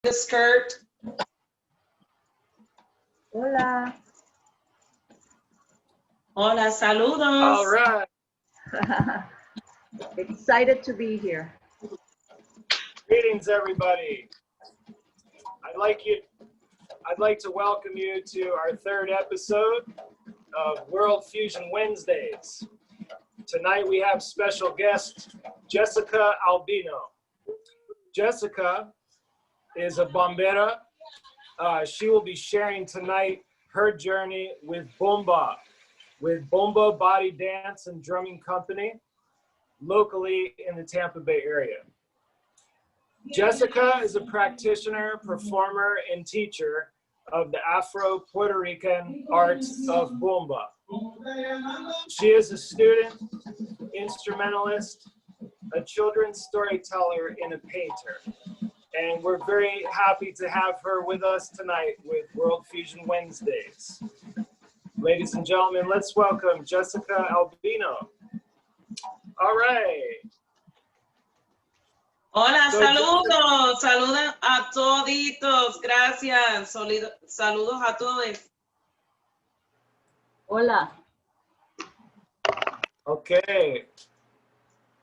the skirt. Hola. Hola, saludos. All right. Excited to be here. Greetings, everybody. I'd like to welcome you to our third episode of World Fusion Wednesdays. Tonight we have special guest Jessica Albino. Jessica is a bombera. She will be sharing tonight her journey with Bomba Body Dance and Drumming Company, locally in the Tampa Bay area. Jessica is a practitioner, performer, and teacher of the Afro Puerto Rican art of Bomba. She is a student, instrumentalist, a children's storyteller, and a painter. And we're very happy to have her with us tonight with World Fusion Wednesdays. Ladies and gentlemen, let's welcome Jessica Albino. All right. Hola, saludos, saludos a toditos, gracias, saludos a todos. Hola. Okay.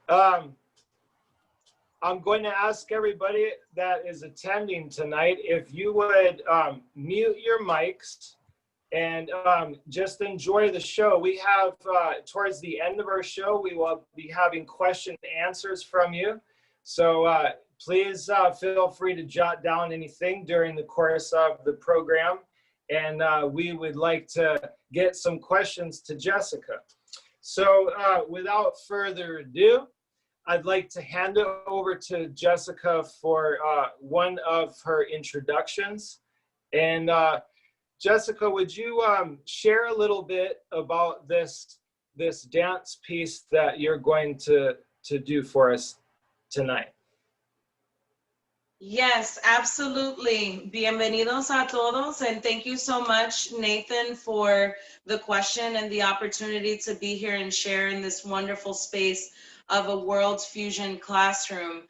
I'm going to ask everybody that is attending tonight if you would mute your mics and just enjoy the show. We have, towards the end of our show, we will be having question and answers from you. So please feel free to jot down anything during the course of the program. And we would like to get some questions to Jessica. So without further ado, I'd like to hand it over to Jessica for one of her introductions. And Jessica, would you share a little bit about this dance piece that you're going to do for us tonight? Yes, absolutely. Bienvenidos a todos, and thank you so much, Nathan, for the question and the opportunity to be here and share in this wonderful space of a World Fusion Classroom,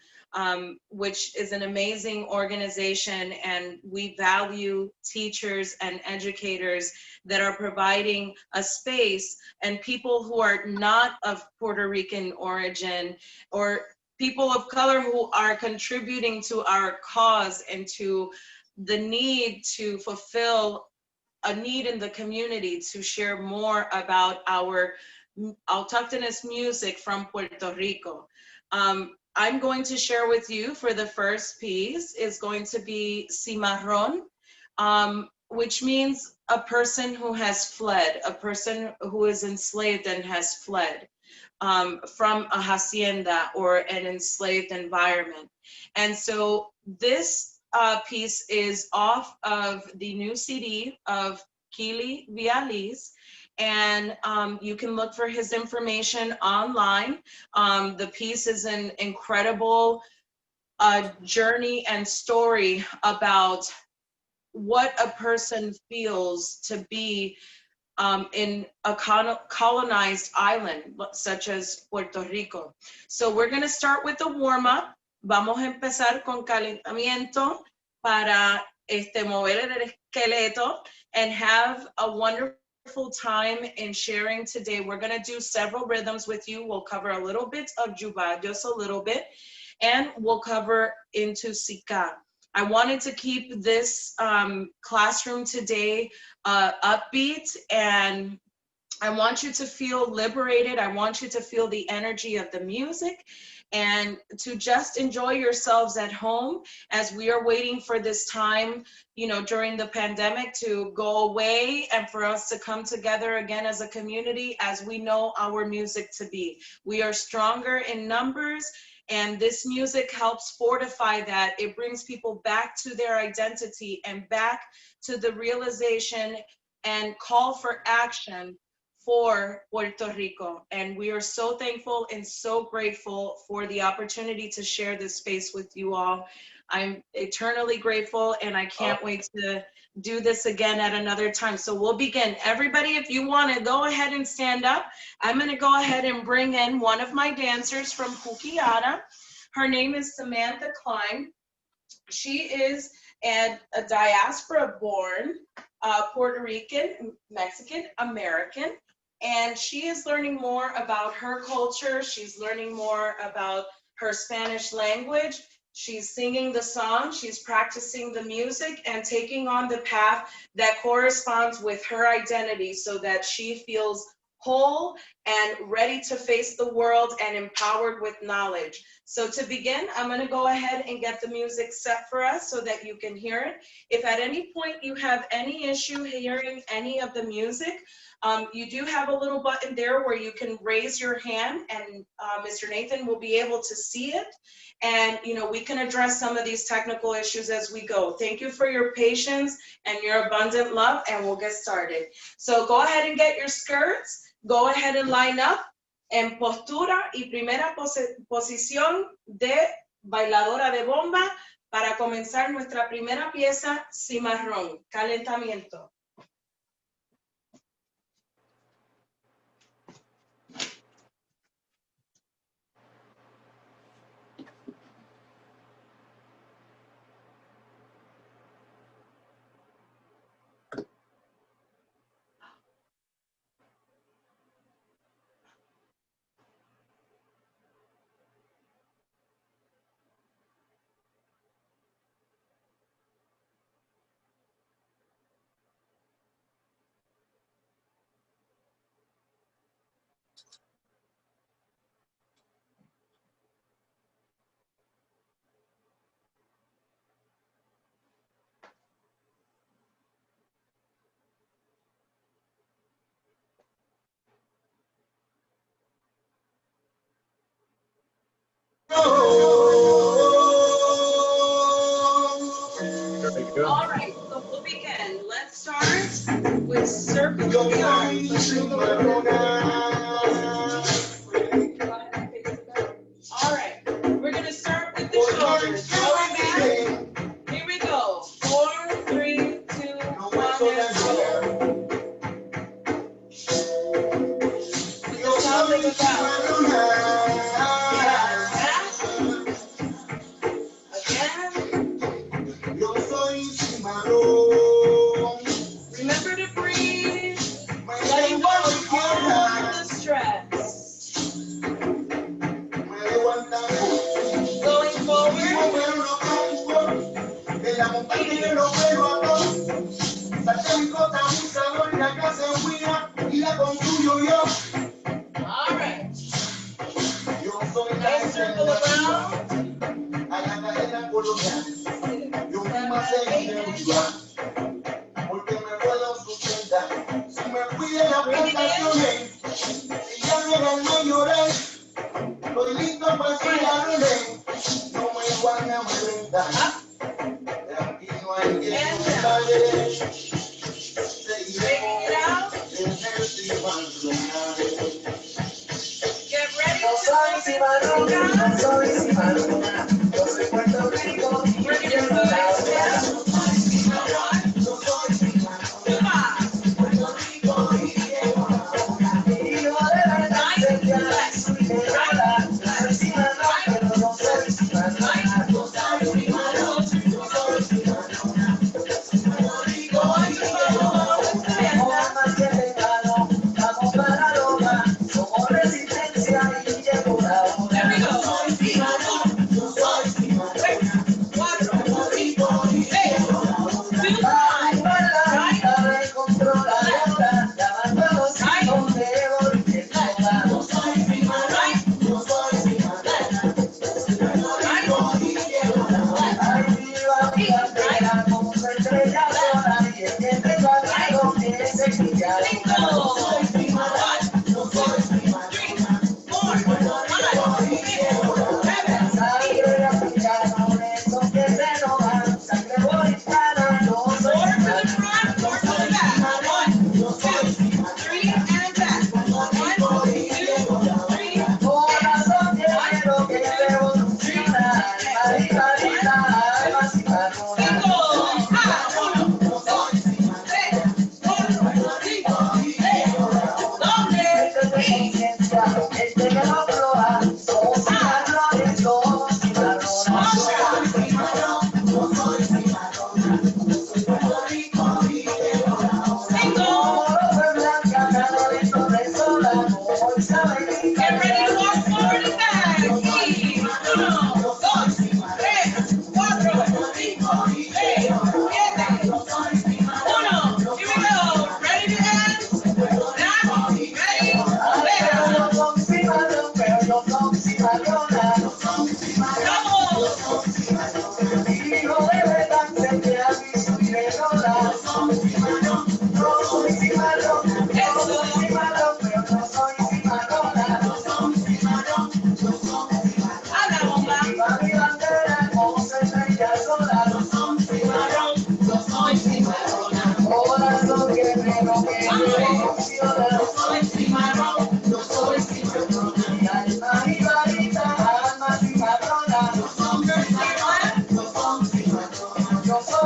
which is an amazing organization, and we value teachers and educators that are providing a space, and people who are not of Puerto Rican origin or people of color who are contributing to our cause and to the need to fulfill a need in the community to share more about our autochthonous music from Puerto Rico. I'm going to share with you for the first piece is going to be cimarrón, which means a person who has fled, a person who is enslaved and has fled from a hacienda or an enslaved environment. And so this piece is off of the new CD of CuKiAra, and you can look for his information online. The piece is an incredible journey and story about what a person feels to be in a colonized island such as Puerto Rico. So we're going to start with the warm-up. Vamos a empezar con calentamiento para mover el esqueleto and have a wonderful time in sharing today. We're going to do several rhythms with you. We'll cover a little bit of Juba, just a little bit, and we'll cover into Sika. I wanted to keep this classroom today upbeat, and I want you to feel liberated. I want you to feel the energy of the music and to just enjoy yourselves at home as we are waiting for this time, you know, during the pandemic to go away and for us to come together again as a community as we know our music to be. We are stronger in numbers, and this music helps fortify that. It brings people back to their identity and back to the realization and call for action for Puerto Rico. And we are so thankful and so grateful for the opportunity to share this space with you all. I'm eternally grateful, and I can't wait to do this again at another time. So we'll begin. Everybody, if you want to go ahead and stand up, I'm going to go ahead and bring in one of my dancers from CuKiAra. Her name is Samantha Klein. She is a diaspora-born Puerto Rican, Mexican, American, and she is learning more about her culture. She's learning more about her Spanish language. She's singing the song, she's practicing the music, and taking on the path that corresponds with her identity so that she feels whole and ready to face the world and empowered with knowledge. So to begin, I'm going to go ahead and get the music set for us so that you can hear it. If at any point you have any issue hearing any of the music, you do have a little button there where you can raise your hand, and Mr. Nathan will be able to see it. And, you know, we can address some of these technical issues as we go. Thank you for your patience and your abundant love, and we'll get started. So go ahead and get your skirts. Go ahead and line up en postura y primera posición de bailadora de bomba para comenzar nuestra primera pieza, cimarrón, calentamiento. All right, so we'll begin. Let's start with circle the arms. All right, we're going to start with the shoulders. Lower back. Here we go. 4, 3, 2, 1, and go. Something about remember to breathe, letting go of all the stress. Going forward. All right. Let's circle around.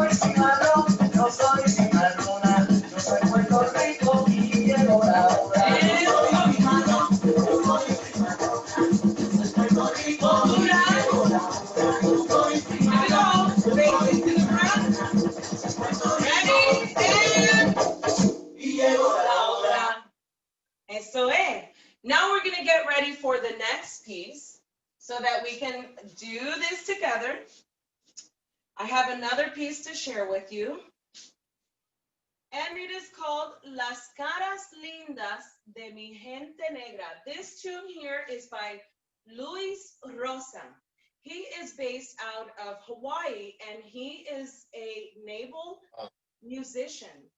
soy cimarrón, no soy cimarrona, yo soy Puerto Rico y llegó la hora. Yo soy cimarrón, yo soy cimarrona, yo soy Puerto Rico y llegó la hora. Yo soy cimarrón, yo soy cimarrona, Ready? And y llegó la hora. eso es. Now we're going to get ready for the next piece so that we can do this together. I have another piece to share with you. And it is called Las Caras Lindas de Mi Gente Negra. This tune here is by Luis Rosa. He is based out of Hawaii and he is a naval musician.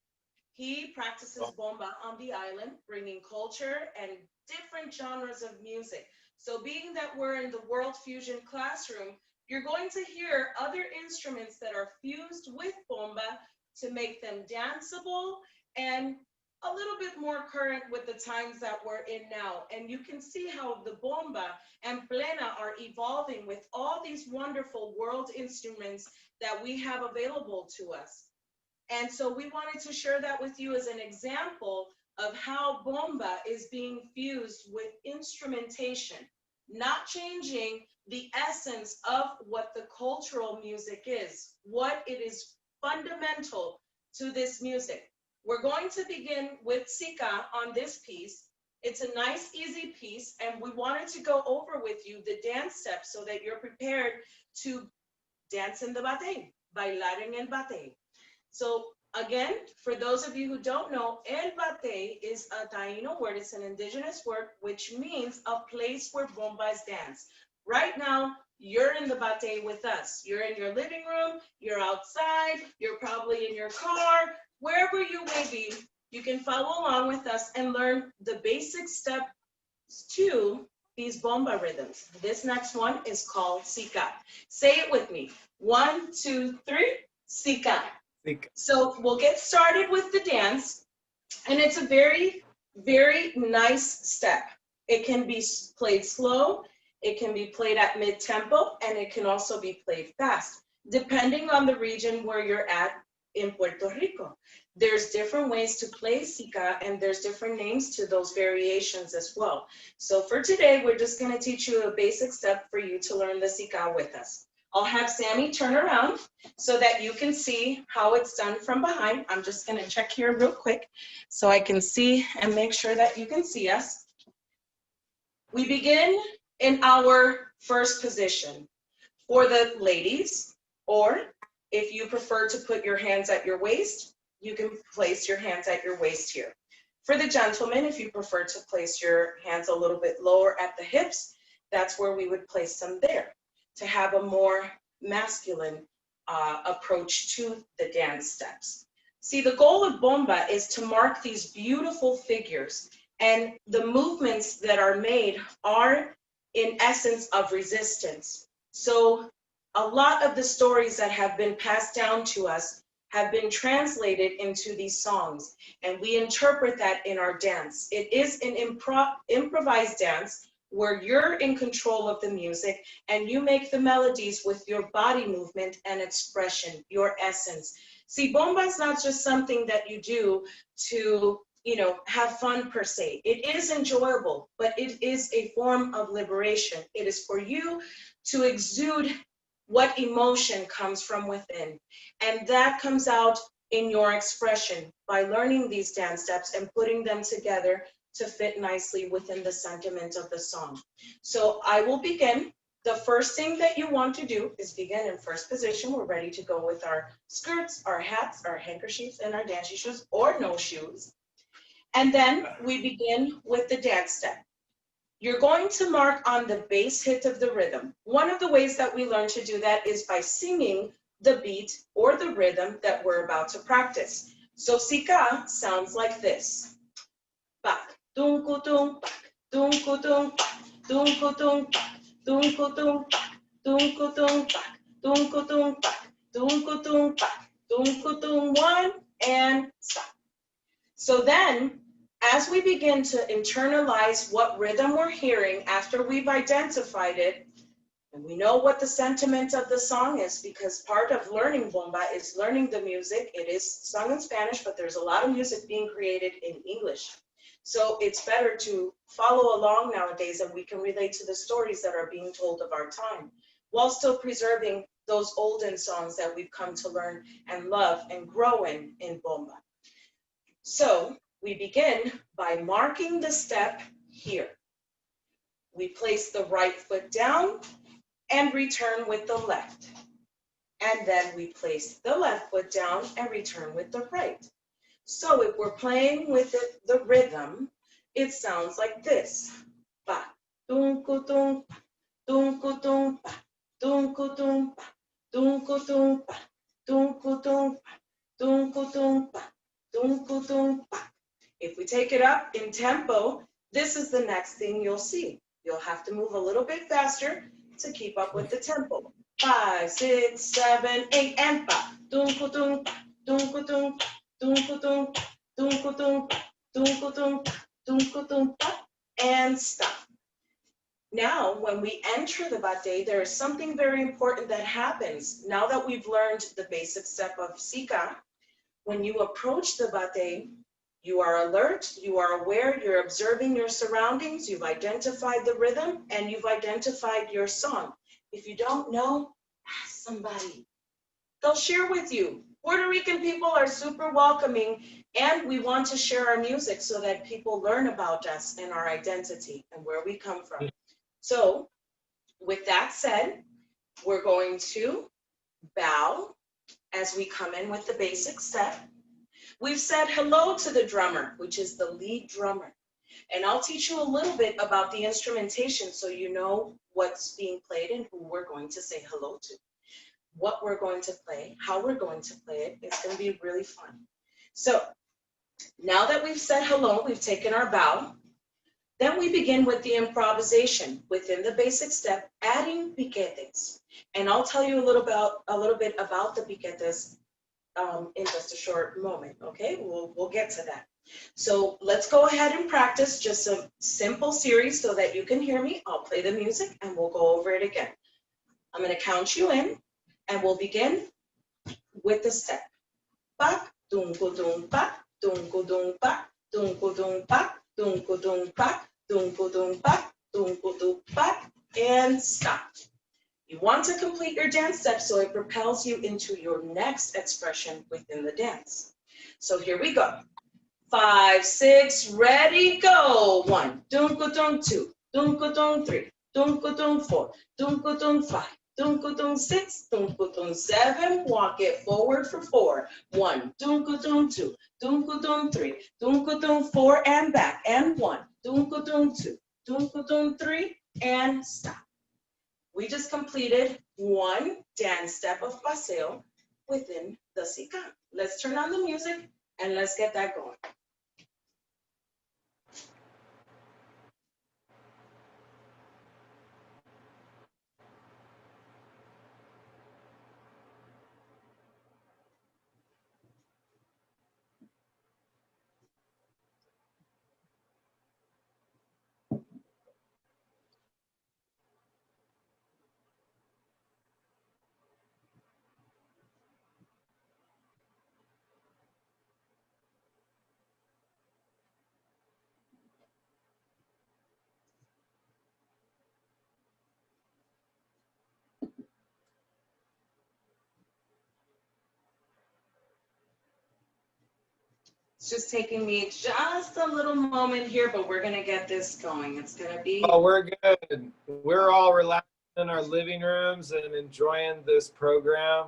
He practices bomba on the island, bringing culture and different genres of music. So being that we're in the World Fusion classroom, you're going to hear other instruments that are fused with bomba to make them danceable and a little bit more current with the times that we're in now. And you can see how the bomba and plena are evolving with all these wonderful world instruments that we have available to us. And so we wanted to share that with you as an example of how bomba is being fused with instrumentation, not changing the essence of what the cultural music is, what it is fundamental to this music. We're going to begin with CuKiAra on this piece. It's a nice, easy piece, and we wanted to go over with you the dance steps so that you're prepared to dance in the bate, bailar en el bate. So again, for those of you who don't know, el bate is a Taino word, it's an indigenous word, which means a place where bombas dance. Right now, you're in the bate with us. You're in your living room, you're outside, you're probably in your car, wherever you may be, you can follow along with us and learn the basic steps to these bomba rhythms. This next one is called CuKiAra. Say it with me. 1, 2, 3, CuKiAra. So we'll get started with the dance, and it's a very, very nice step. It can be played slow, it can be played at mid-tempo, and it can also be played fast, depending on the region where you're at in Puerto Rico. There's different ways to play CuKiAra, and there's different names to those variations as well. So for today, we're just going to teach you a basic step for you to learn the CuKiAra with us. I'll have Sammy turn around so that you can see how it's done from behind. I'm just going to check here real quick so I can see and make sure that you can see us. We begin in our first position. For the ladies, or if you prefer to put your hands at your waist, you can place your hands at your waist here. For the gentlemen, if you prefer to place your hands a little bit lower at the hips, that's where we would place them there, to have a more masculine approach to the dance steps. See, the goal of bomba is to mark these beautiful figures, and the movements that are made are in essence of resistance. So a lot of the stories that have been passed down to us have been translated into these songs, and we interpret that in our dance. It is an improvised dance where you're in control of the music and you make the melodies with your body movement and expression, your essence. See, bomba is not just something that you do to, have fun per se. It is enjoyable, but it is a form of liberation. It is for you to exude what emotion comes from within. And that comes out in your expression by learning these dance steps and putting them together to fit nicely within the sentiment of the song. So I will begin. The first thing that you want to do is begin in first position. We're ready to go with our skirts, our hats, our handkerchiefs, and our dancing shoes or no shoes. And then we begin with the dance step. You're going to mark on the bass hit of the rhythm. One of the ways that we learn to do that is by singing the beat or the rhythm that we're about to practice. So CuKiAra sounds like this. Back, dun-ku-dun, back, dun-ku-dun, back, dun-ku-dun, back, dun-ku-dun, back, dun-ku-dun, back, dun-ku-dun, back, dun-ku-dun, back, dun-ku-dun, 1, and stop. So then, as we begin to internalize what rhythm we're hearing after we've identified it, And we know what the sentiment of the song is, because part of learning bomba is learning the music. It is sung in Spanish, but there's a lot of music being created in English. So it's better to follow along nowadays, and we can relate to the stories that are being told of our time, while still preserving those olden songs that we've come to learn and love and grow in bomba. So we begin by marking the step here. We place the right foot down and return with the left. And then we place the left foot down and return with the right. So if we're playing with it, the rhythm, it sounds like this. Ba, dunku dunk, dunku dunk, dunku dunk, dunku dunk, dunku dunk, dunku dunk, dunku dunk. If we take it up in tempo, this is the next thing you'll see. You'll have to move a little bit faster to keep up with the tempo. 5, 6, 7, 8, and ba. Dunku dunk, dunku dunk, dunku dunk, dunku dunk, dunku dunk, dunku dunk, and stop. Now, when we enter the bate, there is something very important that happens. Now that we've learned the basic step of sika, when you approach the bate, you are alert, you are aware, you're observing your surroundings, you've identified the rhythm, and you've identified your song. If you don't know, ask somebody. They'll share with you. Puerto Rican people are super welcoming, and we want to share our music so that people learn about us and our identity and where we come from. So, with that said, we're going to bow as we come in with the basic step. We've said hello to the drummer, which is the lead drummer. And I'll teach you a little bit about the instrumentation so you know what's being played and who we're going to say hello to, what we're going to play, how we're going to play it. It's going to be really fun. So now that we've said hello, we've taken our bow, then we begin with the improvisation within the basic step, adding piquetes. And I'll tell you a little bit about the piquetes in just a short moment, okay? We'll get to that. So let's go ahead and practice just a simple series so that you can hear me. I'll play the music and we'll go over it again. I'm gonna count you in and we'll begin with the step. Pa, dunku dun pa, dunku dun pa, dunku dun pa, dunku dun pa, dunku dun pa, dunku dun pa, and stop. You want to complete your dance step so it propels you into your next expression within the dance. So here we go. 5, 6, ready, go. 1, dunku dun 2, dunku dun 3, dunku dun 4, dunku dun 5, dunku dun 6, dunku dun 7. Walk it forward for 4. 1, dunku dun 2, dunku dun 3, dunku dun 4, and back, and 1, dunku dun 2, dunku dun 3, and stop. We just completed one dance step of paseo within the sika. Let's turn on the music and let's get that going. It's just taking me just a little moment here, but we're gonna get this going. It's gonna be. Oh, we're good. We're all relaxed in our living rooms and enjoying this program.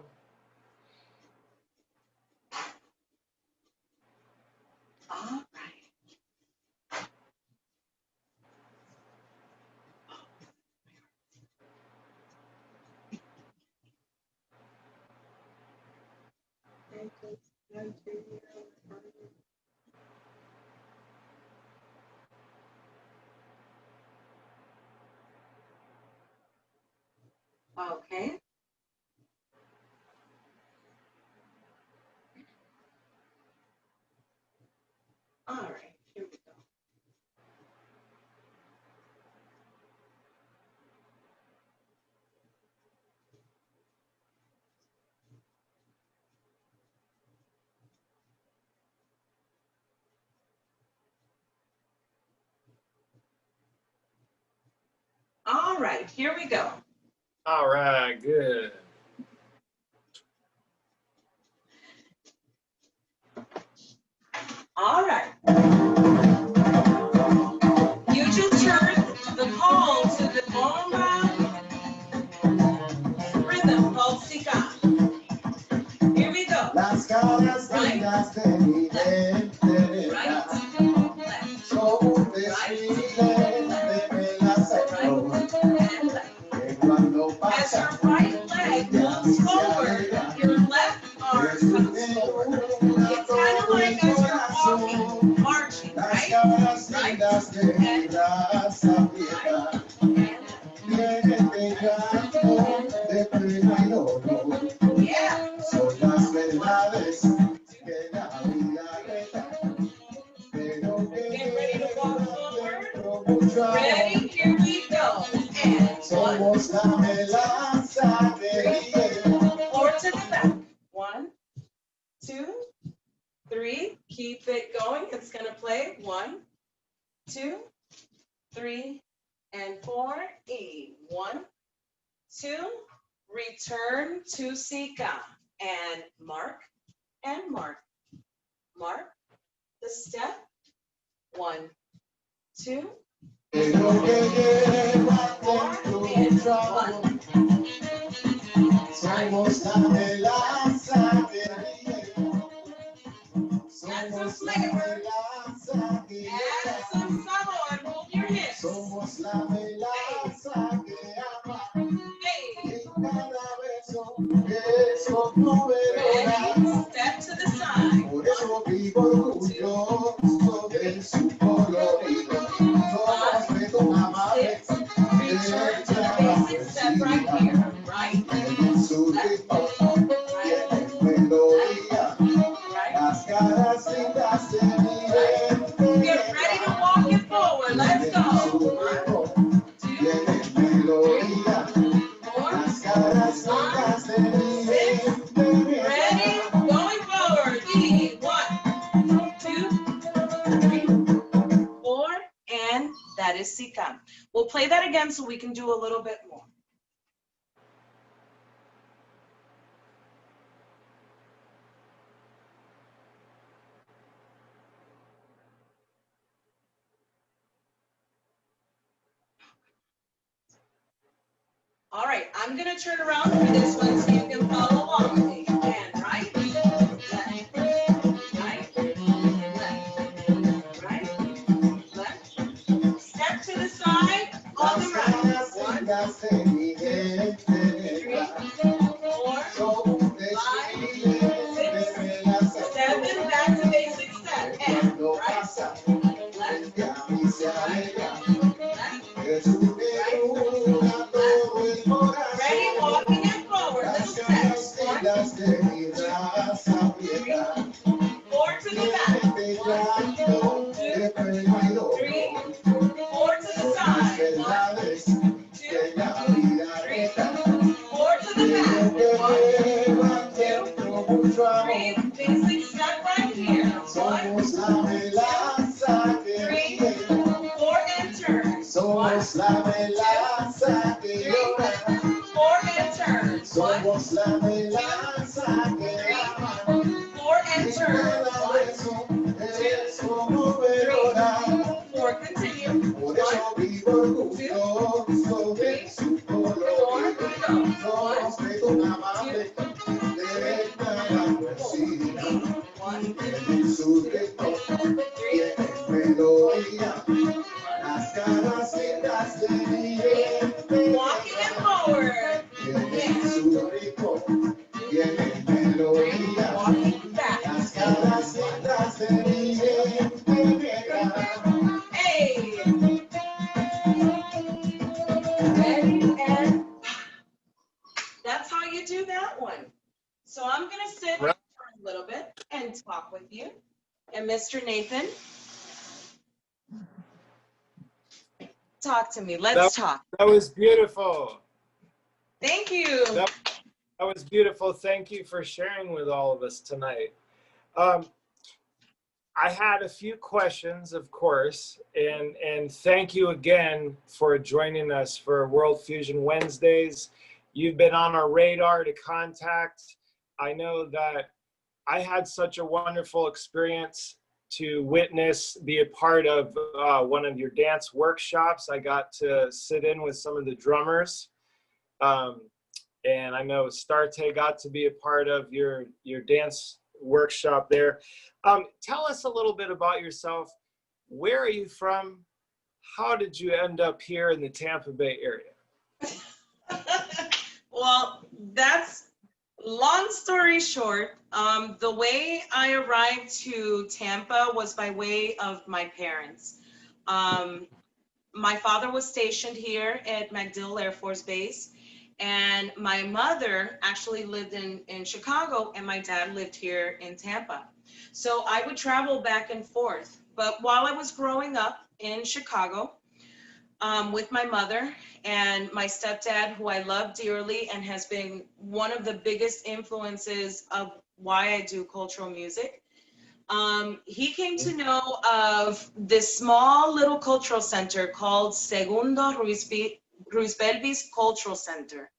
All right. Okay. All right, here we go. All right, here we go. All right, good. All right. You just heard the call to the bomba rhythm called Sika. Here we go. Las caras Right. lindas de mi gente, Right, left, son un desfile de las Afro, and left. que cuando As pasa your right leg moves forward, your left arm comes forward. It's kind of like as you're walking, marching, las right? caras lindas de mi raza vieja, vienen de canto de pena y dolor, Yeah. son las verdades que la vida reta, pero que Get ready to walk forward. dentro mucho amor. Ready? Here we go. And one, Somos la melanza de four to the back. 1, 2, 3. Keep it going. It's going to play 1, 2, 3, and 4. E. 1, 2. Return to Sika. And mark and mark. Mark the step. 1, 2, lo que lleva dentro mucho amor. Somos la melanza de somos la melanza que add some sabor. Move your hips. somos la melanza que ama Hey. y cada beso es como verona. Ready? Step to the side. Por eso vivo orgulloso de su colorido. Todos me tomaban 6. Return to the basic step right here. Right, en su ritmo, tiene melodía. right. Las caras lindas de mi gente. Get ready to walk it forward. Let's go. 1, 2, Tiene melodía. 4, Las caras lindas de mi 6. gente. Ready? Going forward. E. 1, 2, 3, 4, and that is Sika. We'll play that again so we can do a little bit more. All right, I'm gonna turn around for this one so you can follow along with me. And right, left, right, left, right, left. Step to the side, on the right. 1, 2, 3, 4, 5, 6, 7. Back to basic step. And right, left, left, ready, walking it forward. Little steps. 1, 2, 4 to the back. 1, 2, 3, 4 to the side. 1, 2, 3, 4 to the back. 1, 2, 3. Basic step right here. 1, 3, 4 and turn. 1, Somos la melanza que 3, llora. 4 and turn. 1, Somos la melanza que 3, ama. 4 and turn. Cada 1, beso es como verona. 4. Continue. Por eso vivo orgulloso de su 4. colorido. Go. Todos me tomaban de cada vecina. 1, En su ritmo 3, tiene melodía. Las caras lindas de mi gente. walking it forward. En su ritmo tiene melodía. Walking back. Las caras lindas de mi gente. Hey. Ready and that's how you do that one. So I'm gonna sit Right. for a little bit and talk with you. And Mr. Nathan, talk to me. Let's talk. That was beautiful. Thank you. That was beautiful. Thank you for sharing with all of us tonight. I had a few questions, of course, and thank you again for joining us for World Fusion Wednesdays. You've been on our radar to contact. I know that I had such a wonderful experience to witness, be a part of one of your dance workshops. I got to sit in with some of the drummers. And I know Starte got to be a part of your dance workshop there. Tell us a little bit about yourself. Where are you from? How did you end up here in the Tampa Bay area? Well, that's long story short. The way I arrived to Tampa was by way of my parents. My father was stationed here at MacDill Air Force Base, and my mother actually lived in Chicago, and my dad lived here in Tampa. So I would travel back and forth. But while I was growing up in Chicago, with my mother and my stepdad, who I love dearly and has been one of the biggest influences of why I do cultural music. He came to know of this small little cultural center called Segundo Ruiz Belvis Cultural Center,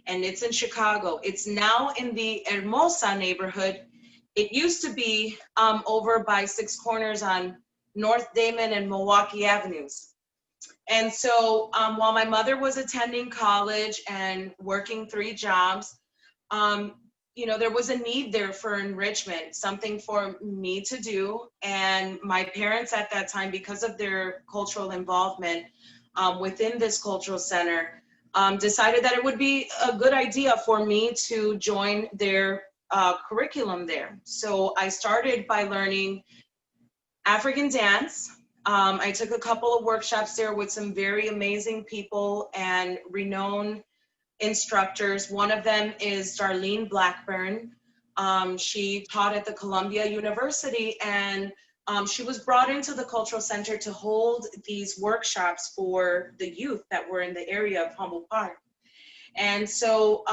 and it's in Chicago. It's now in the Hermosa neighborhood. It used to be over by Six Corners on North Damon and Milwaukee Avenues. And so while my mother was attending college and working 3 jobs, you know, there was a need there for enrichment, something for me to do. And my parents at that time, because of their cultural involvement within this cultural center, decided that it would be a good idea for me to join their curriculum there. So I started by learning African dance. I took a couple of workshops there with some very amazing people and renowned instructors. One of them is Darlene Blackburn. She taught at the Columbia University, and she was brought into the Cultural Center to hold these workshops for the youth that were in the area of Humboldt Park. And so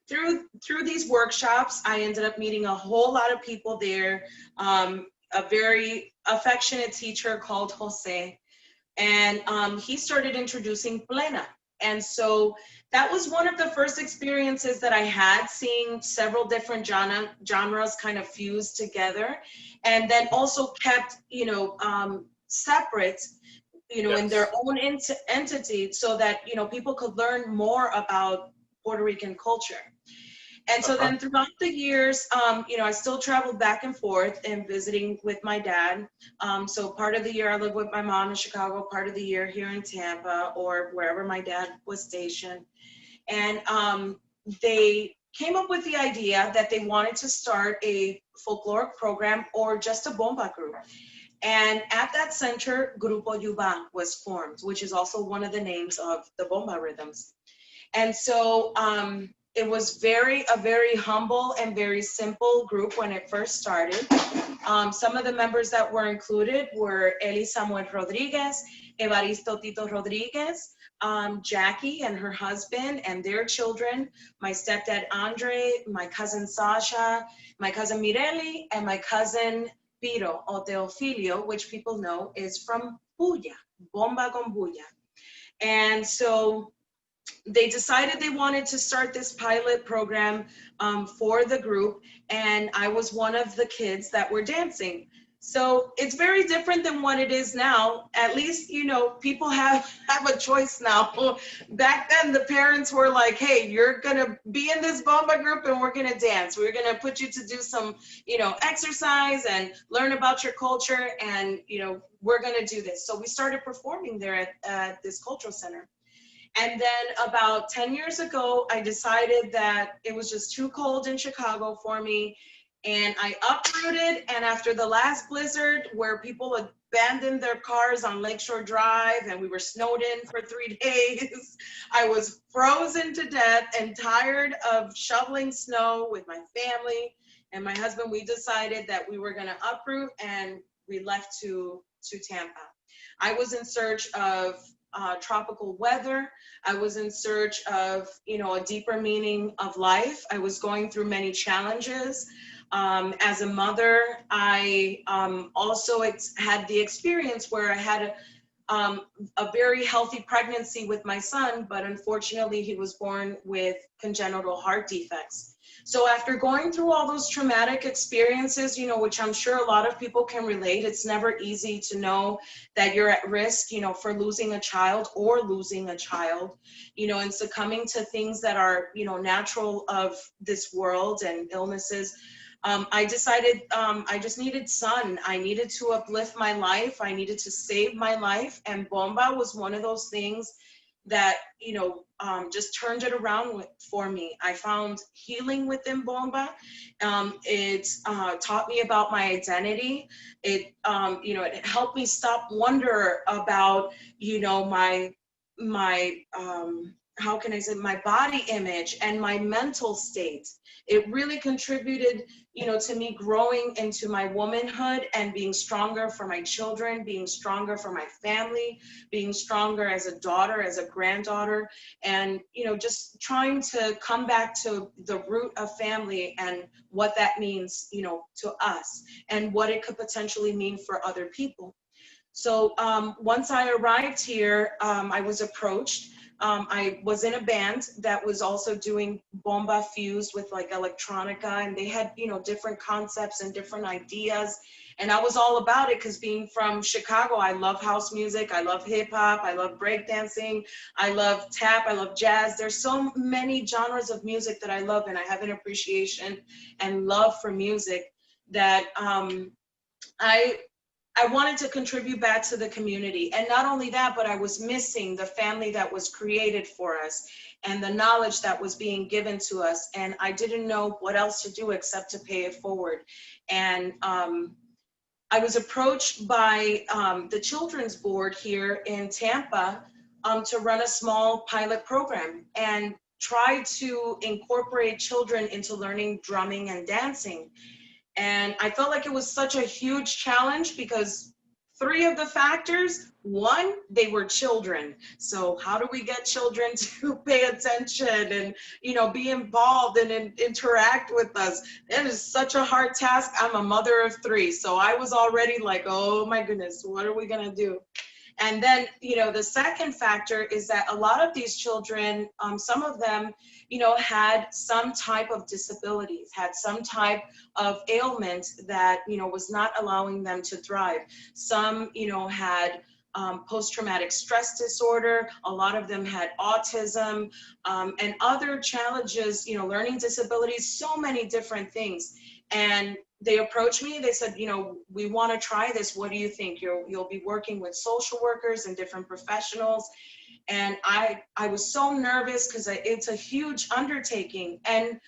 through these workshops, I ended up meeting a whole lot of people there. A very affectionate teacher called Jose, and he started introducing plena. And so that was one of the first experiences that I had, seeing several different genres kind of fused together, and then also kept, you know, separate, you know, Yes. in their own entity, so that, you know, people could learn more about Puerto Rican culture. And so then throughout the years, you know, I still traveled back and forth and visiting with my dad. So part of the year I lived with my mom in Chicago, part of the year here in Tampa or wherever my dad was stationed. And they came up with the idea that they wanted to start a folkloric program or just a bomba group. And at that center, Grupo Yuba was formed, which is also one of the names of the bomba rhythms. And so it was a very humble and very simple group when it first started. Some of the members that were included were Eli Samuel Rodriguez, Evaristo Tito Rodriguez, Jackie and her husband and their children, my stepdad Andre, my cousin Sasha, my cousin Mireli, and my cousin Piro or Teofilio, which people know is from Bulla, Bomba con Bulla. And so they decided they wanted to start this pilot program for the group, and I was one of the kids that were dancing. So it's very different than what it is now. At least, you know, people have a choice now. Back then, the parents were like, hey, you're gonna be in this bomba group and we're gonna dance. We're gonna put you to do some, you know, exercise and learn about your culture, and, you know, we're gonna do this. So we started performing there at this cultural center. And then about 10 years ago, I decided that it was just too cold in Chicago for me. And I uprooted, and after the last blizzard where people abandoned their cars on Lakeshore Drive and we were snowed in for 3 days, I was frozen to death and tired of shoveling snow with my family and my husband. We decided that we were gonna uproot, and we left to Tampa. I was in search of tropical weather. I was in search of, you know, a deeper meaning of life. I was going through many challenges. As a mother, I also had the experience where I had a very healthy pregnancy with my son, but unfortunately he was born with congenital heart defects. So after going through all those traumatic experiences, you know, which I'm sure a lot of people can relate, it's never easy to know that you're at risk, you know, for losing a child or losing a child, you know, and succumbing to things that are, you know, natural of this world and illnesses. I decided I just needed sun. I needed to uplift my life. I needed to save my life. And Bomba was one of those things that, you know, just turned it around for me. I found healing within Bomba. It taught me about my identity. It, you know, it helped me stop wonder about, you know, my how can I say, my body image and my mental state. It really contributed, you know, to me growing into my womanhood and being stronger for my children, being stronger for my family, being stronger as a daughter, as a granddaughter, and, you know, just trying to come back to the root of family and what that means, you know, to us and what it could potentially mean for other people. So once I arrived here, I was approached. I was in a band that was also doing bomba fused with like electronica, and they had, you know, different concepts and different ideas. And I was all about it because being from Chicago, I love house music, I love hip hop, I love breakdancing, I love tap, I love jazz. There's so many genres of music that I love, and I have an appreciation and love for music that I wanted to contribute back to the community. And not only that, but I was missing the family that was created for us and the knowledge that was being given to us. And I didn't know what else to do except to pay it forward. And I was approached by the Children's Board here in Tampa to run a small pilot program and try to incorporate children into learning drumming and dancing. And I felt like it was such a huge challenge because three of the factors, one, they were children. So how do we get children to pay attention and, you know, be involved and interact with us? That is such a hard task. I'm a mother of three. So I was already like, oh my goodness, what are we gonna do? And then, you know, the second factor is that a lot of these children, some of them, you know, had some type of disabilities, had some type of ailment that, you know, was not allowing them to thrive. Some, you know, had post-traumatic stress disorder. A lot of them had autism and other challenges, you know, learning disabilities, so many different things. And they approached me, they said, you know, we want to try this. What do you think? You'll be working with social workers and different professionals. And I was so nervous because it's a huge undertaking. And,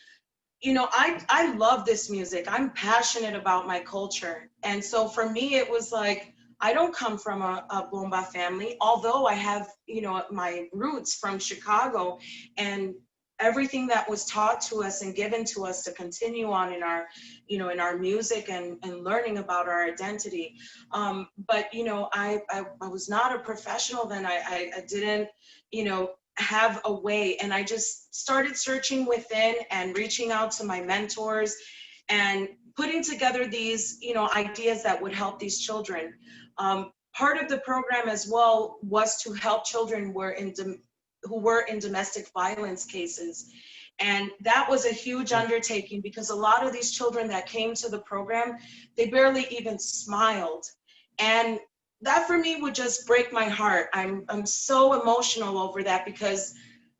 you know, I love this music. I'm passionate about my culture. And so for me, it was like, I don't come from a bomba family, although I have, you know, my roots from Chicago and everything that was taught to us and given to us to continue on in our, you know, in our music and learning about our identity. But, you know, I was not a professional then. I didn't, you know, have a way. And I just started searching within and reaching out to my mentors and putting together these, you know, ideas that would help these children. Part of the program as well was to help children who were in domestic violence cases. And that was a huge undertaking because a lot of these children that came to the program, they barely even smiled. And that for me would just break my heart. I'm so emotional over that because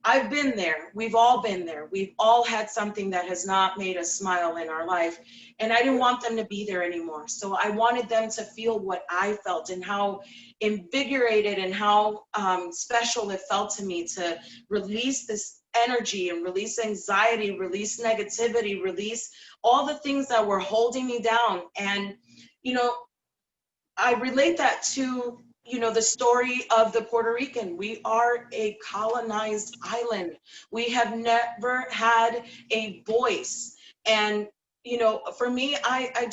I've been there. We've all been there. We've all had something that has not made us smile in our life. And I didn't want them to be there anymore. So I wanted them to feel what I felt and how invigorated and how special it felt to me to release this energy and release anxiety, release negativity, release all the things that were holding me down. And, you know, I relate that to, you know, the story of the Puerto Rican. We are a colonized island. We have never had a voice. And, you know, for me, I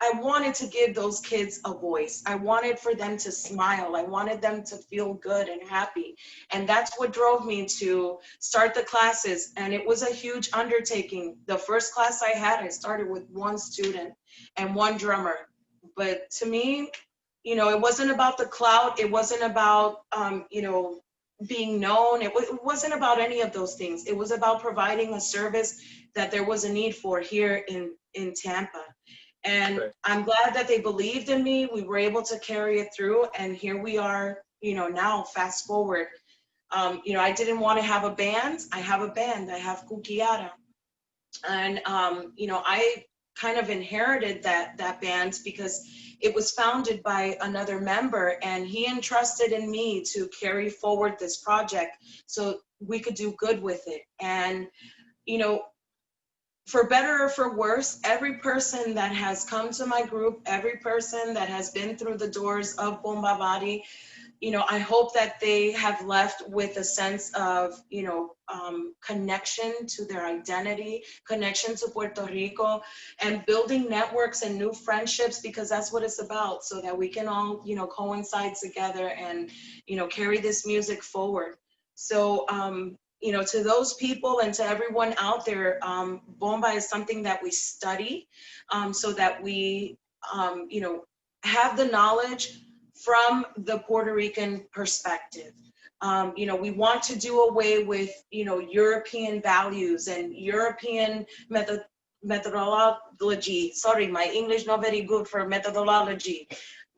I wanted to give those kids a voice. I wanted for them to smile. I wanted them to feel good and happy. And that's what drove me to start the classes. And it was a huge undertaking. The first class I had, I started with one student and one drummer. But to me, you know, it wasn't about the clout. It wasn't about, you know, being known. It wasn't about any of those things. It was about providing a service that there was a need for here in Tampa. And Right. I'm glad that they believed in me. We were able to carry it through, and here we are, you know, now fast forward. You know, I didn't want to have a band. I have a band. I have CuKiAra. And, you know, I kind of inherited that band because it was founded by another member, and he entrusted in me to carry forward this project so we could do good with it. And, you know, for better or for worse, every person that has come to my group, every person that has been through the doors of Bomba Body, you know, I hope that they have left with a sense of, you know, connection to their identity, connection to Puerto Rico, and building networks and new friendships, because that's what it's about, so that we can all, you know, coincide together and, you know, carry this music forward. So, you know, to those people and to everyone out there, Bomba is something that we study so that we, you know, have the knowledge from the Puerto Rican perspective. You know, we want to do away with, you know, European values and European methodology. Sorry, my English not very good for methodology.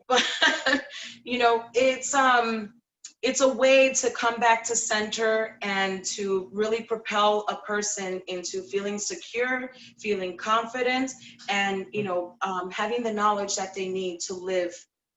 But, you know, it's a way to come back to center and to really propel a person into feeling secure, feeling confident, and, you know, having the knowledge that they need to live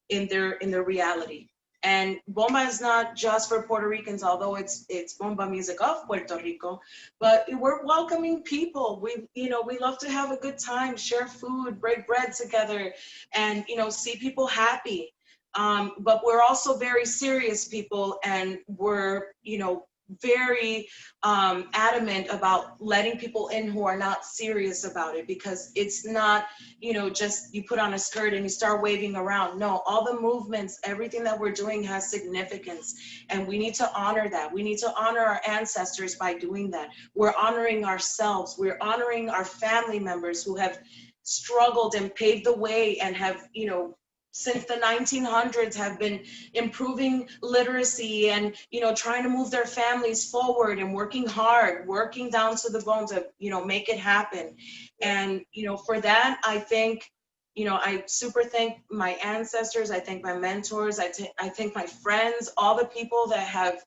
in their reality. And Bomba is not just for Puerto Ricans, although it's Bomba music of Puerto Rico, but we're welcoming people. We, you know, we love to have a good time, share food, break bread together, and, you know, see people happy. But we're also very serious people, and we're, you know, very adamant about letting people in who are not serious about it, because it's not, you know, just you put on a skirt and you start waving around. No, all the movements, everything that we're doing has significance, and we need to honor that. We need to honor our ancestors by doing that. We're honoring ourselves. We're honoring our family members who have struggled and paved the way and have, you know, since the 1900s have been improving literacy and, you know, trying to move their families forward and working hard, working down to the bone to, you know, make it happen. And, you know, for that, I think, you know, I super thank my ancestors. I thank my mentors. I thank my friends, all the people that have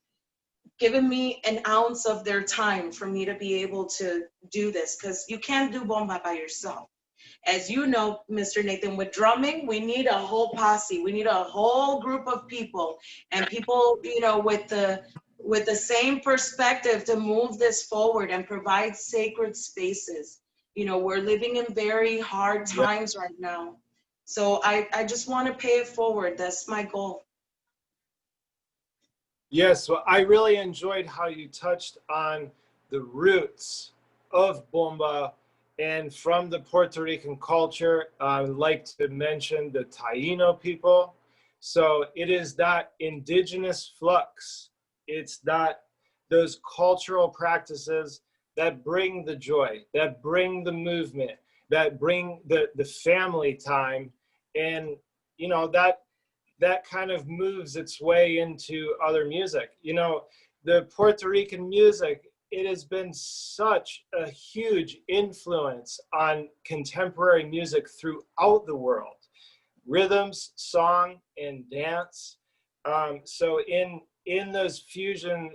given me an ounce of their time for me to be able to do this, because you can't do Bomba by yourself. As you know, Mr. Nathan, with drumming, we need a whole posse. We need a whole group of people, and people, you know, with the same perspective to move this forward and provide sacred spaces. You know, we're living in very hard times right now. So I just want to pay it forward. That's my goal. Yes, well, I really enjoyed how you touched on the roots of Bomba and from the Puerto Rican culture. I would like to mention the Taino people. So it is that indigenous flux. It's that those cultural practices that bring the joy, that bring the movement, that bring the family time, and, you know, that kind of moves its way into other music. You know, the Puerto Rican music, it has been such a huge influence on contemporary music throughout the world. Rhythms, song, and dance. So in those fusion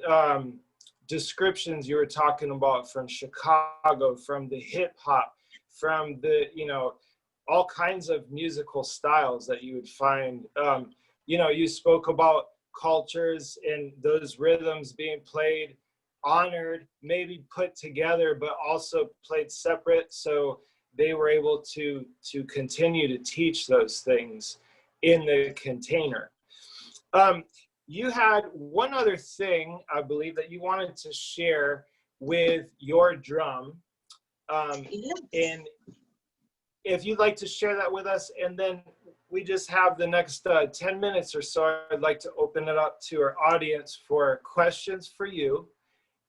descriptions you were talking about from Chicago, from the hip hop, from the, you know, all kinds of musical styles that you would find. You know, you spoke about cultures and those rhythms being played, honored, maybe put together, but also played separate. So they were able to continue to teach those things in the container. You had one other thing, I believe, that you wanted to share with your drum. Yes. And if you'd like to share that with us, and then we just have the next 10 minutes or so, I'd like to open it up to our audience for questions for you.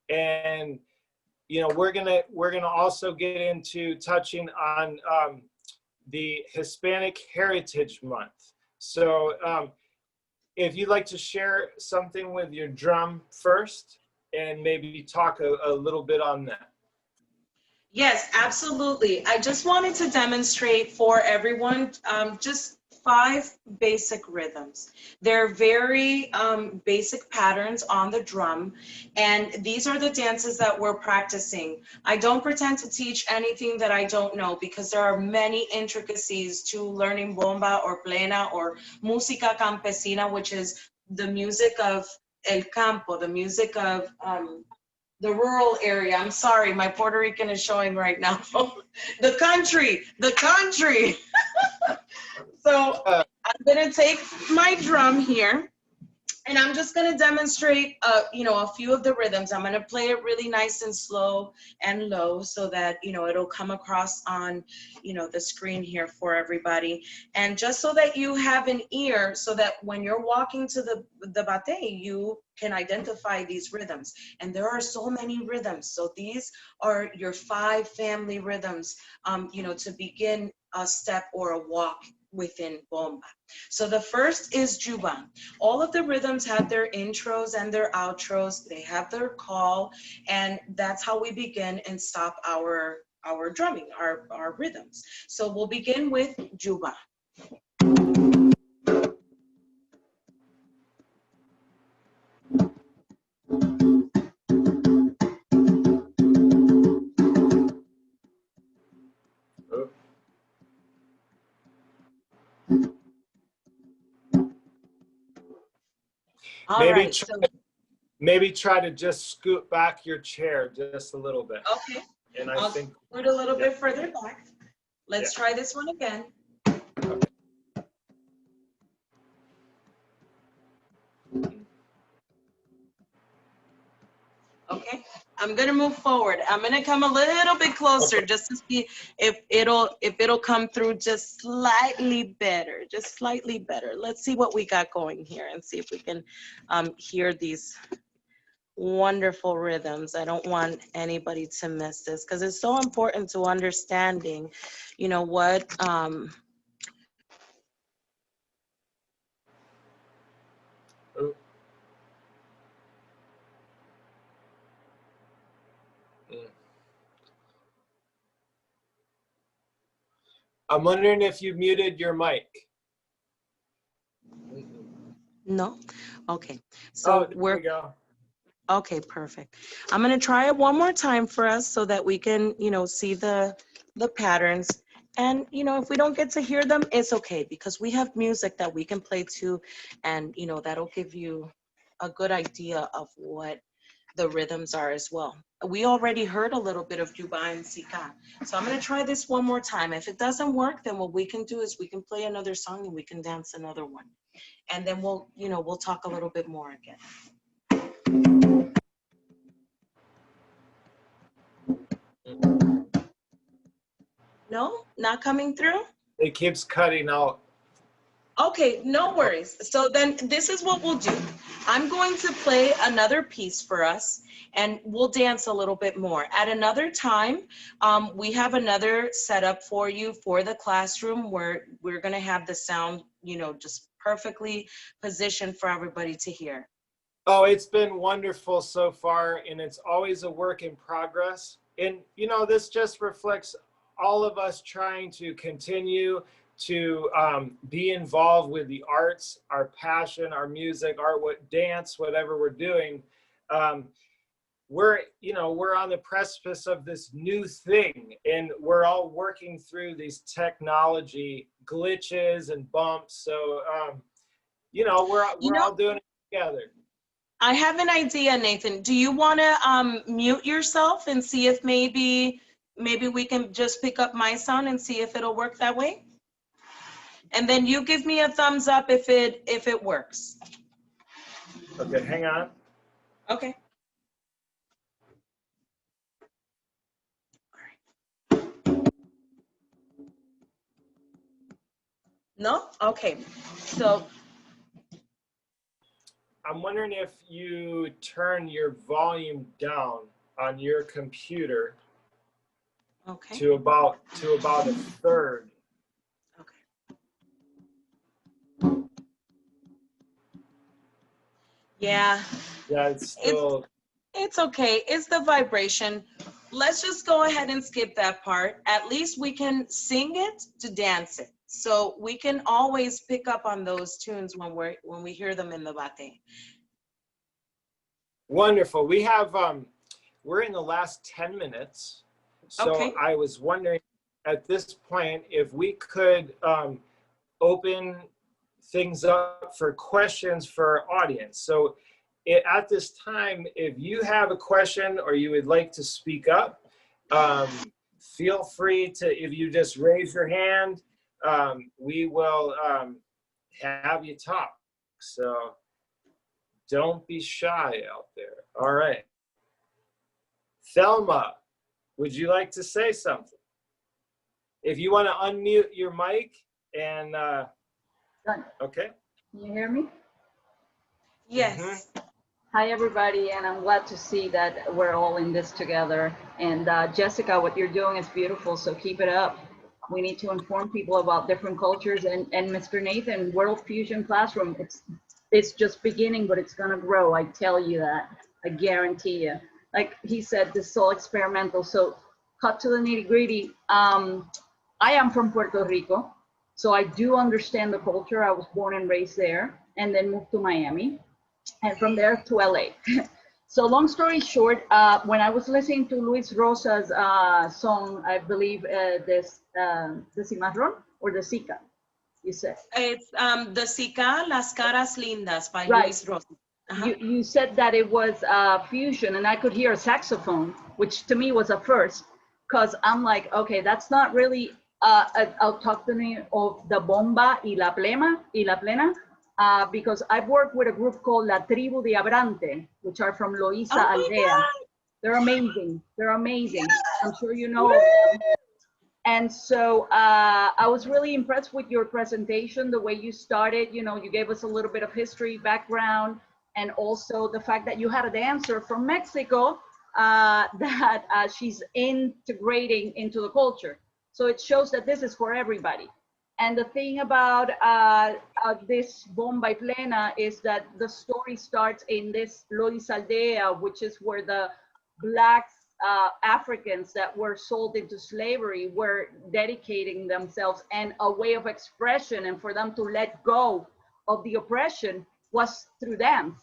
And you know, we're gonna also get into touching on the Hispanic Heritage Month. So if you'd like to share something with your drum first, and maybe talk a little bit on that. Yes, absolutely. I just wanted to demonstrate for everyone just 5 basic rhythms. They're very basic patterns on the drum, and these are the dances that we're practicing. I don't pretend to teach anything that I don't know, because there are many intricacies to learning bomba or plena or música campesina, which is the music of el campo, the music of the rural area. I'm sorry, my Puerto Rican is showing right now. The country. So I'm gonna take my drum here, and I'm just gonna demonstrate, you know, a few of the rhythms. I'm gonna play it really nice and slow and low, so that, you know, it'll come across on, you know, the screen here for everybody. And just so that you have an ear, so that when you're walking to the bate, you can identify these rhythms. And there are so many rhythms. So these are your 5 family rhythms, you know, to begin a step or a walk within bomba. So the first is juba. All of the rhythms have their intros and their outros. They have their call, and that's how we begin and stop our drumming, our rhythms. So we'll begin with juba. Maybe try to just scoot back your chair just a little bit. Okay. And I'll think scoot a little bit further back. Let's try this one again. Okay, I'm gonna move forward. I'm gonna come a little bit closer, just to see if it'll come through just slightly better, just slightly better. Let's see what we got going here, and see if we can hear these wonderful rhythms. I don't want anybody to miss this, because it's so important to understanding, you know, what I'm wondering if you muted your mic. No? Okay, so there we go. Okay, perfect. I'm gonna try it one more time for us, so that we can, you know, see the patterns. And, you know, if we don't get to hear them, it's okay, because we have music that we can play too, and, you know, that'll give you a good idea of what the rhythms are as well. We already heard a little bit of Juba and Sika. So I'm gonna try this one more time. If it doesn't work, then what we can do is we can play another song and we can dance another one. And then we'll, you know, we'll talk a little bit more again. No, not coming through? It keeps cutting out. Okay, no worries. So then this is what we'll do. I'm going to play another piece for us, and we'll dance a little bit more. At another time, we have another setup for you for the classroom, where we're gonna have the sound, you know, just perfectly positioned for everybody to hear. Oh, it's been wonderful so far, and it's always a work in progress. And, you know, this just reflects all of us trying to continue to be involved with the arts, our passion, our music, dance, whatever we're doing. We're on the precipice of this new thing, and we're all working through these technology glitches and bumps. So, we're all doing it together. I have an idea, Nathan. Do you want to mute yourself and see if maybe we can just pick up my sound and see if it'll work that way? And then you give me a thumbs up if it works. Okay, hang on. Okay. No? Okay. So, I'm wondering if you turn your volume down on your computer okay. to about a third. Okay. Yeah. Yeah, it's still. It's okay. It's the vibration. Let's just go ahead and skip that part. At least we can sing it to dance it. So we can always pick up on those tunes when we hear them in the bate. Wonderful. We have we're in the last 10 minutes. So Okay. I was wondering at this point if we could open things up for questions for our audience. So at this time, if you have a question or you would like to speak up, feel free to, if you just raise your hand, we will have you talk. So don't be shy out there. All right. Thelma, would you like to say something? If you want to unmute your mic and, Done. okay. Can you hear me? Yes. Hi, everybody, and I'm glad to see that we're all in this together. And Jessica, what you're doing is beautiful, so keep it up. We need to inform people about different cultures. And Mr. Nathan, World Fusion Classroom, it's just beginning, but it's gonna grow. I tell you that. I guarantee you. Like he said, this is all experimental. So cut to the nitty gritty. I am from Puerto Rico, so I do understand the culture. I was born and raised there, and then moved to Miami, and from there to LA. So long story short, when I was listening to Luis Rosa's song, I believe the Cimarrón or the Zika, you said. It's the Sica Las Caras Lindas by Right. Luis Rosa. You said that it was fusion, and I could hear a saxophone, which to me was a first, because I'm like, okay, that's not really autochthony of the bomba y la plena, because I've worked with a group called La Tribu de Abrante, which are from Loíza Oh my Aldea. God. They're amazing. They're amazing. I'm sure you know Woo! of them. And so I was really impressed with your presentation, the way you started. You know, you gave us a little bit of history, background, and also the fact that you had a dancer from Mexico that she's integrating into the culture. So it shows that this is for everybody. And the thing about this Bomba y Plena is that the story starts in this Lois Aldea, which is where the Black Africans that were sold into slavery were dedicating themselves, and a way of expression and for them to let go of the oppression was through dance.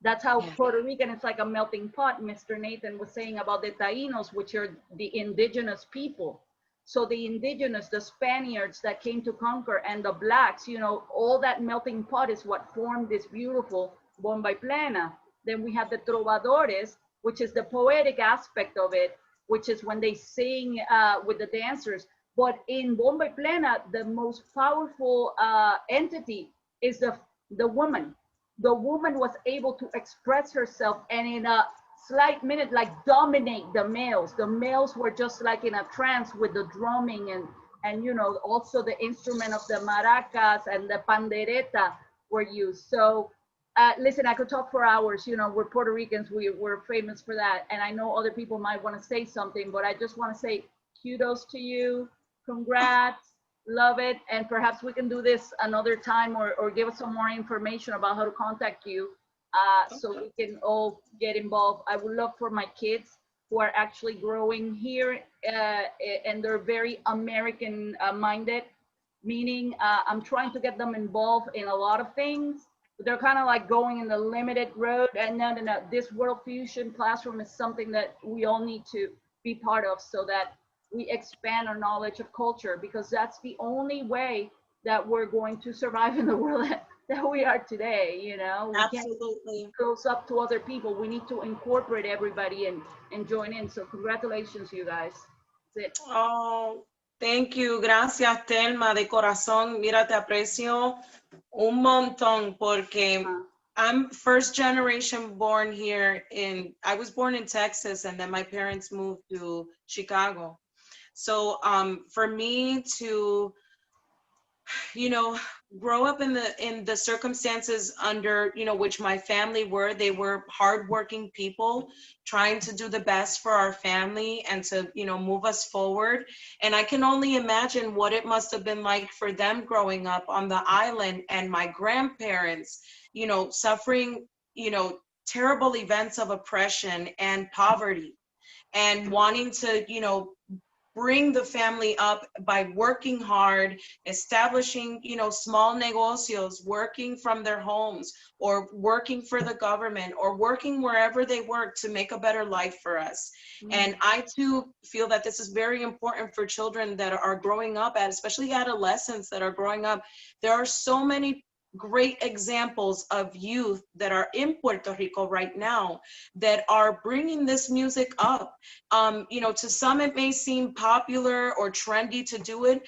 That's how Puerto Rican is like a melting pot. Mr. Nathan was saying about the Taínos, which are the indigenous people. So the indigenous, the Spaniards that came to conquer, and the Blacks, you know, all that melting pot is what formed this beautiful Bomba y Plena. Then we have the trovadores, which is the poetic aspect of it, which is when they sing with the dancers. But in Bomba y Plena, the most powerful entity is the woman. The woman was able to express herself, and in a slight minute, like dominate the males. The males were just like in a trance with the drumming and you know, also the instrument of the maracas and the pandereta were used. So listen, I could talk for hours. You know, we're Puerto Ricans, we're famous for that. And I know other people might want to say something, but I just want to say kudos to you, congrats, love it. And perhaps we can do this another time, or give us some more information about how to contact you, so we can all get involved. I would love for my kids who are actually growing here, and they're very American minded, meaning I'm trying to get them involved in a lot of things. They're kind of like going in the limited road, and no, this World Fusion Classroom is something that we all need to be part of, so that we expand our knowledge of culture, because that's the only way that we're going to survive in the world that we are today. You know, we Absolutely. can't close up to other people. We need to incorporate everybody and join in. So congratulations, you guys. That's it. Oh, thank you. Gracias, Telma, de corazón. Mira, te aprecio un montón porque I'm first generation born here I was born in Texas, and then my parents moved to Chicago. So for me to you know, grow up in the circumstances under, you know, which my family were. They were hardworking people trying to do the best for our family and to, you know, move us forward. And I can only imagine what it must have been like for them growing up on the island, and my grandparents, you know, suffering, you know, terrible events of oppression and poverty, and wanting to, you know, bring the family up by working hard, establishing, you know, small negocios, working from their homes, or working for the government, or working wherever they work to make a better life for us. And I too feel that this is very important for children that are growing up, especially adolescents that are growing up. There are so many great examples of youth that are in Puerto Rico right now that are bringing this music up. You know, to some it may seem popular or trendy to do it.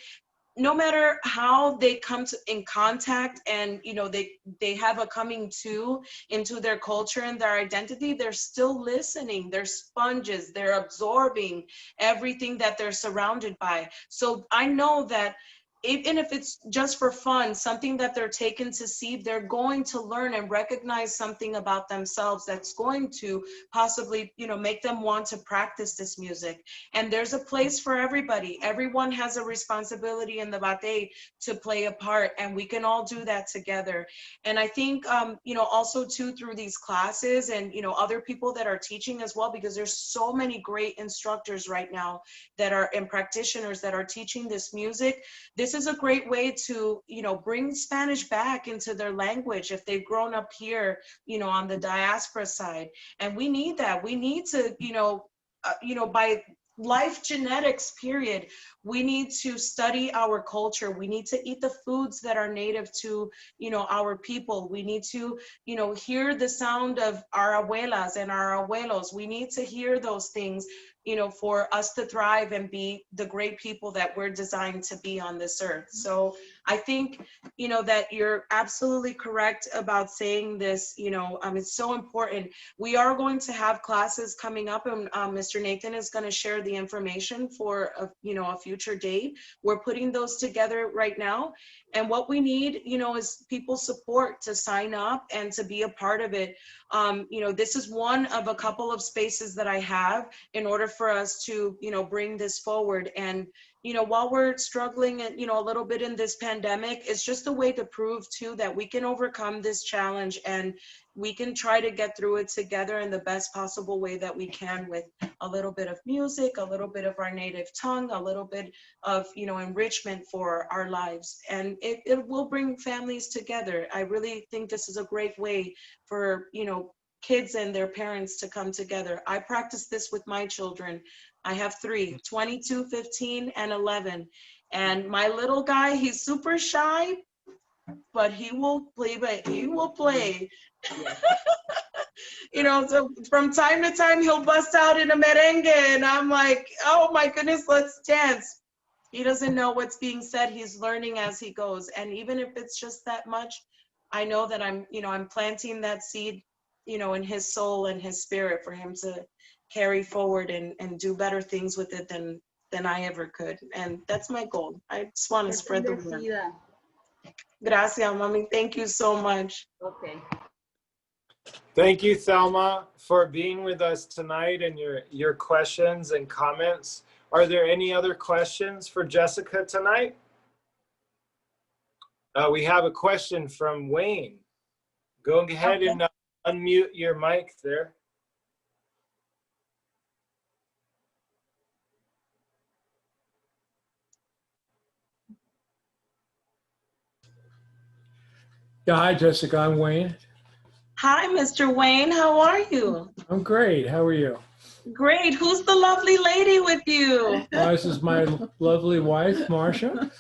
No matter how they come in contact, and you know, they have a coming to into their culture and their identity, they're still listening. They're sponges. They're absorbing everything that they're surrounded by. So I know that even if it's just for fun, something that they're taken to see, they're going to learn and recognize something about themselves that's going to possibly, you know, make them want to practice this music. And there's a place for everybody. Everyone has a responsibility in the bate to play a part, and we can all do that together. And I think, you know, also too, through these classes and, you know, other people that are teaching as well, because there's so many great instructors right now that are, and practitioners that are teaching this music. This is a great way to, you know, bring Spanish back into their language if they've grown up here, you know, on the diaspora side. And we need that. We need to, you know, by life genetics period, we need to study our culture. We need to eat the foods that are native to, you know, our people. We need to, you know, hear the sound of our abuelas and our abuelos. We need to hear those things, you know, for us to thrive and be the great people that we're designed to be on this earth. So I think, you know, that you're absolutely correct about saying this. You know, it's so important. We are going to have classes coming up, and Mr. Nathan is going to share the information for a, you know, a future date. We're putting those together right now, and what we need, you know, is people's support to sign up and to be a part of it. You know, this is one of a couple of spaces that I have in order for us to, you know, bring this forward. And, you know, while we're struggling, you know, a little bit in this pandemic, it's just a way to prove too that we can overcome this challenge, and we can try to get through it together in the best possible way that we can, with a little bit of music, a little bit of our native tongue, a little bit of, you know, enrichment for our lives. And it will bring families together. I really think this is a great way for, you know, kids and their parents to come together. I practice this with my children. I have 3, 22, 15, and 11. And my little guy, he's super shy, but he will play, you know, so from time to time he'll bust out in a merengue, and I'm like, oh my goodness, let's dance. He doesn't know what's being said. He's learning as he goes. And even if it's just that much, I know that I'm, you know, I'm planting that seed, you know, in his soul and his spirit for him to carry forward and do better things with it than I ever could. And that's my goal. I just want to spread the word. Gracias, Mami. Thank you so much. Okay. Thank you, Thelma, for being with us tonight and your questions and comments. Are there any other questions for Jessica tonight? We have a question from Wayne. Go ahead and unmute your mic there. Yeah, hi, Jessica. I'm Wayne. Hi, Mr. Wayne. How are you? I'm great. How are you? Great. Who's the lovely lady with you? This is my lovely wife, Marsha.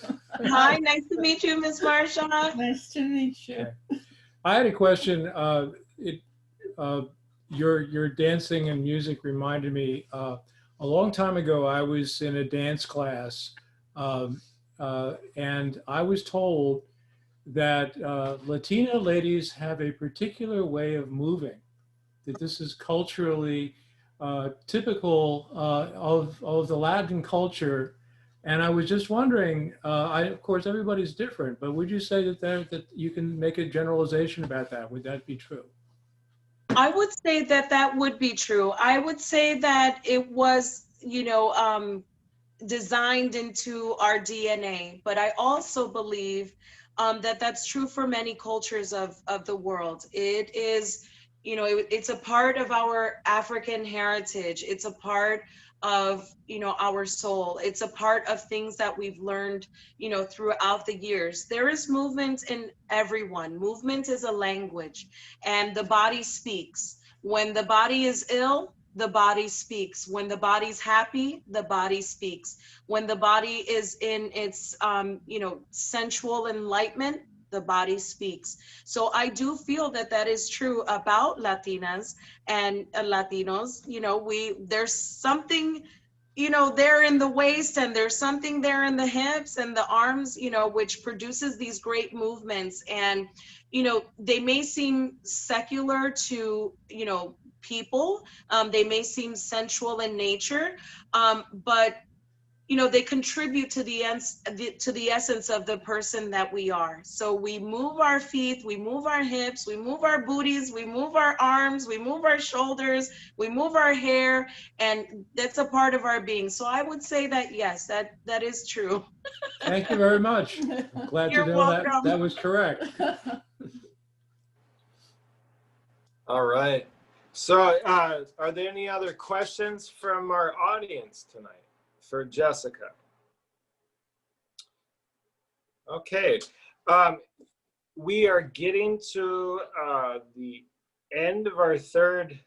Hi, nice to meet you, Miss Marsha. Nice to meet you. I had a question. Your dancing and music reminded me. A long time ago, I was in a dance class, and I was told that Latina ladies have a particular way of moving, that this is culturally typical of the Latin culture, And I was just wondering, of course, everybody's different, but would you say that you can make a generalization about that? Would that be true? I would say that that would be true. I would say that it was, designed into our DNA, but I also believe that that's true for many cultures of the world. It is, it's a part of our African heritage. It's a part of, our soul. It's a part of things that we've learned, throughout the years. There is movement in everyone. Movement is a language, and the body speaks. When the body is ill, the body speaks. When the body's happy, the body speaks. When the body is in its, sensual enlightenment, the body speaks. So I do feel that that is true about Latinas and Latinos. There's something, there in the waist, and there's something there in the hips and the arms, which produces these great movements. And, they may seem secular to, people. They may seem sensual in nature, but they contribute to the essence of the person that we are. So we move our feet, we move our hips, we move our booties, we move our arms, we move our shoulders, we move our hair, and that's a part of our being. So I would say that yes, that is true. Thank you very much. I'm glad You're to know welcome. that was correct. All right. So are there any other questions from our audience tonight for Jessica? Okay. We are getting to the end of our third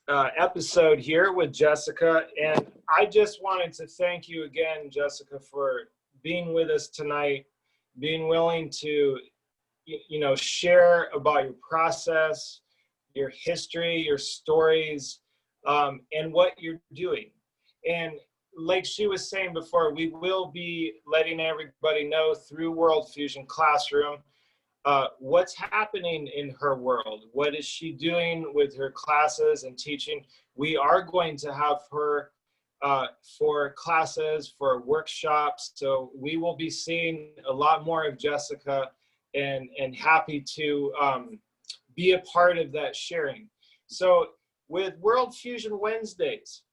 episode here with Jessica. And I just wanted to thank you again, Jessica, for being with us tonight, being willing to, share about your process, your history, your stories, and what you're doing. And like she was saying before, we will be letting everybody know through World Fusion Classroom what's happening in her world. What is she doing with her classes and teaching? We are going to have her for classes, for workshops. So we will be seeing a lot more of Jessica, and happy to be a part of that sharing. So with World Fusion Wednesdays,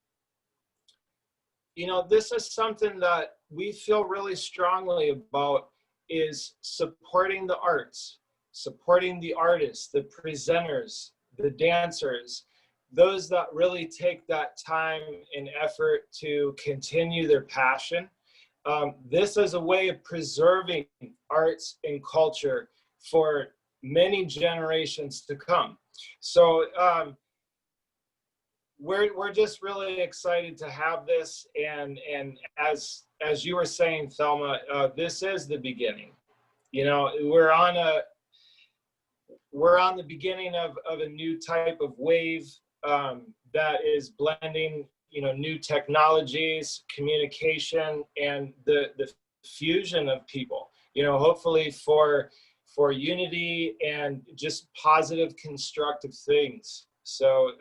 this is something that we feel really strongly about, is supporting the arts, supporting the artists, the presenters, the dancers, those that really take that time and effort to continue their passion. This is a way of preserving arts and culture for many generations to come. So we're just really excited to have this, and as you were saying, Thelma, this is the beginning. We're on the beginning of a new type of wave that is blending new technologies, communication, and the fusion of people, hopefully for unity and just positive, constructive things. So,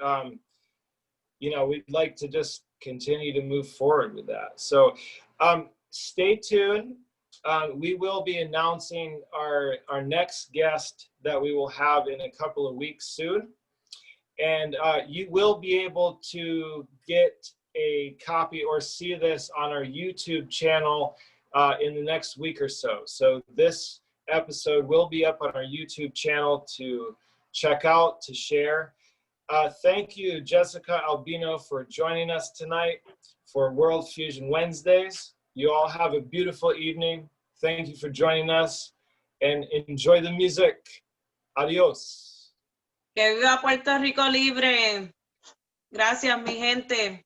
we'd like to just continue to move forward with that. So stay tuned. We will be announcing our next guest that we will have in a couple of weeks soon. And you will be able to get a copy or see this on our YouTube channel in the next week or so. So this episode will be up on our YouTube channel to check out, to share. Thank you, Jessica Albino, for joining us tonight for World Fusion Wednesdays. You all have a beautiful evening. Thank you for joining us, and enjoy the music. Adios. Que viva Puerto Rico libre. Gracias, mi gente.